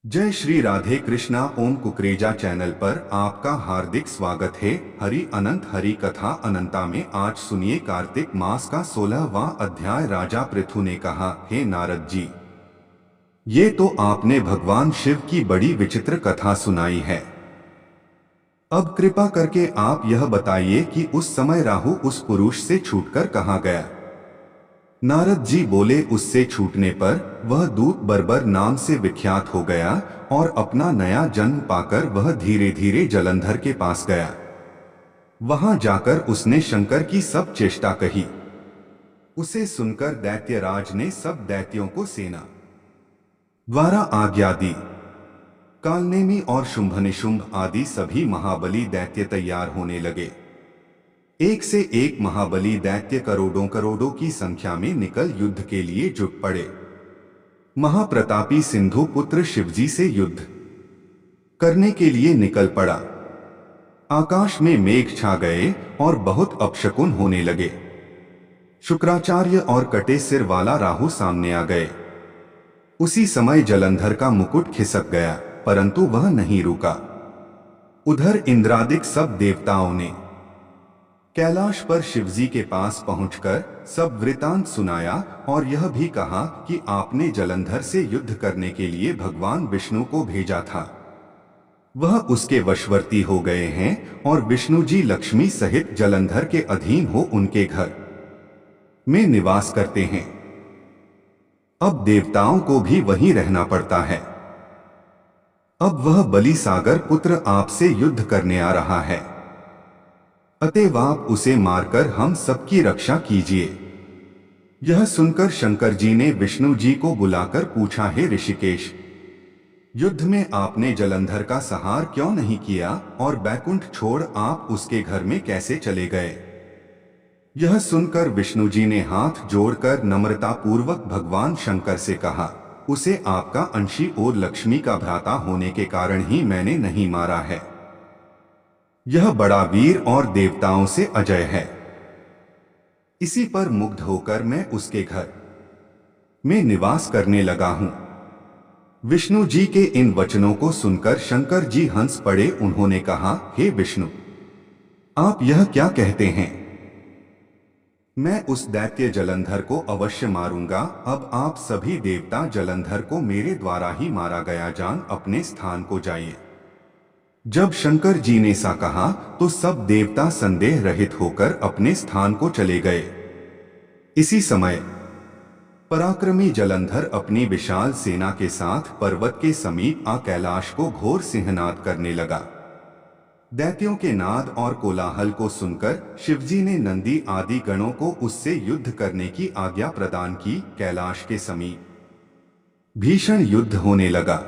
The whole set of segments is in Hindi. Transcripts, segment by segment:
जय श्री राधे कृष्णा। ओम कुकरेजा चैनल पर आपका हार्दिक स्वागत है। हरि अनंत हरि कथा अनंता में आज सुनिए कार्तिक मास का 16वां अध्याय। राजा पृथु ने कहा, हे नारद जी, ये तो आपने भगवान शिव की बड़ी विचित्र कथा सुनाई है। अब कृपा करके आप यह बताइए कि उस समय राहु उस पुरुष से छूटकर कहाँ गया। नारद जी बोले, उससे छूटने पर वह दूत बर्बर नाम से विख्यात हो गया और अपना नया जन्म पाकर वह धीरे धीरे जलंधर के पास गया। वहां जाकर उसने शंकर की सब चेष्टा कही। उसे सुनकर दैत्यराज ने सब दैत्यों को सेना द्वारा आज्ञा दी। कालनेमी और शुंभनिशुंभ आदि सभी महाबली दैत्य तैयार होने लगे। एक से एक महाबली दैत्य करोड़ों करोड़ों की संख्या में निकल युद्ध के लिए जुट पड़े। महाप्रतापी सिंधु पुत्र शिवजी से युद्ध करने के लिए निकल पड़ा। आकाश में मेघ छा गए और बहुत अपशकुन होने लगे। शुक्राचार्य और कटे सिर वाला राहु सामने आ गए। उसी समय जलंधर का मुकुट खिसक गया, परंतु वह नहीं रुका। उधर इंद्रादिक सब देवताओं ने कैलाश पर शिवजी के पास पहुंचकर सब वृतांत सुनाया और यह भी कहा कि आपने जलंधर से युद्ध करने के लिए भगवान विष्णु को भेजा था। वह उसके वशवर्ती हो गए हैं और विष्णु जी लक्ष्मी सहित जलंधर के अधीन हो उनके घर में निवास करते हैं। अब देवताओं को भी वहीं रहना पड़ता है। अब वह बलि सागर पुत्र आपसे युद्ध करने आ रहा है, अतएव आप उसे मारकर हम सबकी रक्षा कीजिए। यह सुनकर शंकर जी ने विष्णु जी को बुलाकर पूछा, हे ऋषिकेश, युद्ध में आपने जलंधर का संहार क्यों नहीं किया और बैकुंठ छोड़ आप उसके घर में कैसे चले गए। यह सुनकर विष्णु जी ने हाथ जोड़कर नम्रता पूर्वक भगवान शंकर से कहा, उसे आपका अंशी और लक्ष्मी का भ्राता होने के कारण ही मैंने नहीं मारा है। यह बड़ा वीर और देवताओं से अजय है। इसी पर मुग्ध होकर मैं उसके घर में निवास करने लगा हूं। विष्णु जी के इन वचनों को सुनकर शंकर जी हंस पड़े। उन्होंने कहा, हे विष्णु, आप यह क्या कहते हैं। मैं उस दैत्य जलंधर को अवश्य मारूंगा। अब आप सभी देवता जलंधर को मेरे द्वारा ही मारा गया जान अपने स्थान को जाइए। जब शंकर जी ने सा कहा तो सब देवता संदेह रहित होकर अपने स्थान को चले गए। इसी समय पराक्रमी जलंधर अपनी विशाल सेना के साथ पर्वत के समीप आ कैलाश को घोर सिंहनाद करने लगा। दैत्यों के नाद और कोलाहल को सुनकर शिवजी ने नंदी आदि गणों को उससे युद्ध करने की आज्ञा प्रदान की। कैलाश के समीप भीषण युद्ध होने लगा।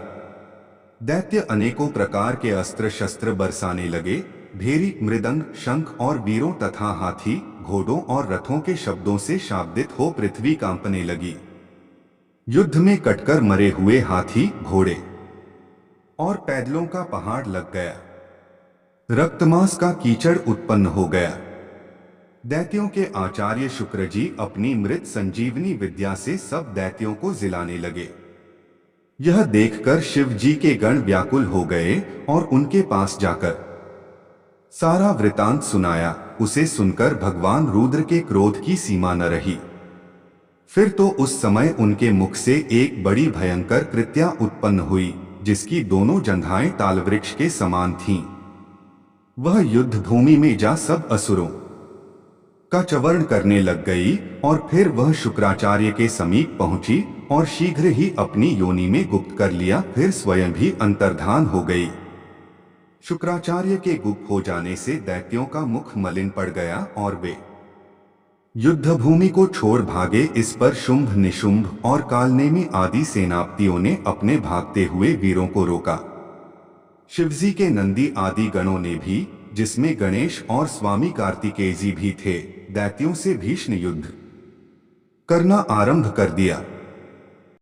दैत्य अनेकों प्रकार के अस्त्र शस्त्र बरसाने लगे। भेरी, मृदंग, शंख और वीरों तथा हाथी, घोड़ों और रथों के शब्दों से शाब्दित हो पृथ्वी कांपने लगी। युद्ध में कटकर मरे हुए हाथी, घोड़े और पैदलों का पहाड़ लग गया। रक्तमांस का कीचड़ उत्पन्न हो गया। दैत्यों के आचार्य शुक्र जी अपनी मृत संजीवनी विद्या से सब दैत्यों को जिलाने लगे। यह देखकर शिव जी के गण व्याकुल हो गए और उनके पास जाकर सारा वृतांत सुनाया। उसे सुनकर भगवान रुद्र के क्रोध की सीमा न रही। फिर तो उस समय उनके मुख से एक बड़ी भयंकर कृत्या उत्पन्न हुई, जिसकी दोनों जंघाएं तालवृक्ष के समान थीं। वह युद्ध भूमि में जा सब असुरों का चवर्ण करने लग गई और फिर वह शुक्राचार्य के समीप पहुंची और शीघ्र ही अपनी योनि में गुप्त कर लिया। फिर स्वयं भी अंतर्धान हो गई। शुक्राचार्य के गुप्त हो जाने से दैत्यों का मुख मलिन पड़ गया और वे युद्ध भूमि को छोड़ भागे। इस पर शुंभ निशुंभ और कालनेमी आदि सेनापतियों ने अपने भागते हुए वीरों को रोका। शिवजी के नंदी आदि गणों ने भी, जिसमें गणेश और स्वामी कार्तिकेय जी भी थे, दैत्यों से भीषण युद्ध करना आरंभ कर दिया।